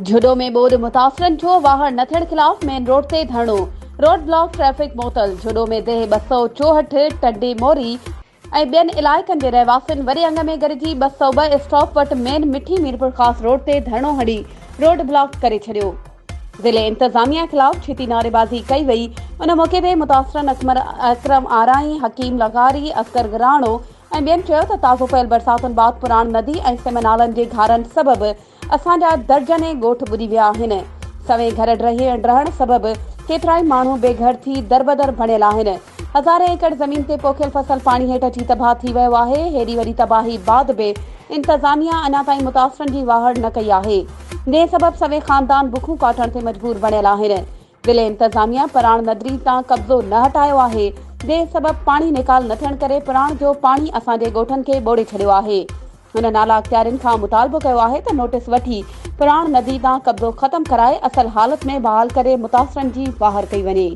झुडो में बोर्ड मुतासिरनि जो वाहन न थियण खिलाफ मेन रोड ते धरणो। रोड ब्लॉक ट्रैफिक मुअतल। झुडो में देह 264 टड्डी मोरी ऐं ॿियनि इलाइक़नि जे रहवासियुनि वरी अंग में गॾिजी 202 स्टॉप वटि मेन मिठी मीरपुर ख़ासि रोड ते धरणो हणी रोड ब्लॉक करे छॾियो। ज़िले इंतज़ामिया खिलाफ छिती नारेबाज़ी कई वई। उन मौक़े ते मुतासिरनि अकरम आराई, हकीम लगारी, असगर गिराणो ऐं ॿियनि चयो त ताज़ो पयल बरसातुनि बाद पुराण नदी ऐं सिमनालनि जे घारनि सबबि असांजा दर्जने ॻोठ ॿुॾी विया आहिनि। सवें घर रहण सबबि केतिराई माण्हू बेघर थी दरबदर बणियल आहिनि। हज़ारे एकड़ ज़मीन ते पोखियल फसल पाणी हेठि अची तबाह थी वियो आहे। हेॾी वॾी तबाही बाद बि इंतज़ामिया अञा ताईं मुतासिरनि जी वाहड़ न कई आहे, जंहिं सबबि सवें ख़ानदान बुखूं काटण ते मजबूर बणियल आहिनि। ज़िले इंतज़ामिया पराण नदी तां कब्ज़ो न हटायो आहे, जंहिं सबबि पाणी निकाल न थियण करे पराण जो पाणी असांजे ॻोठनि खे ॿोड़े छॾियो आहे। हुन नाला अख़्तियारियुनि खां मुतालबो कयो आहे त नोटिस वठी पराण नदी तां कब्ज़ो ख़त्म कराए असल हालत में बहाल करे मुतासिरनि जी वाहड़ कई वञे।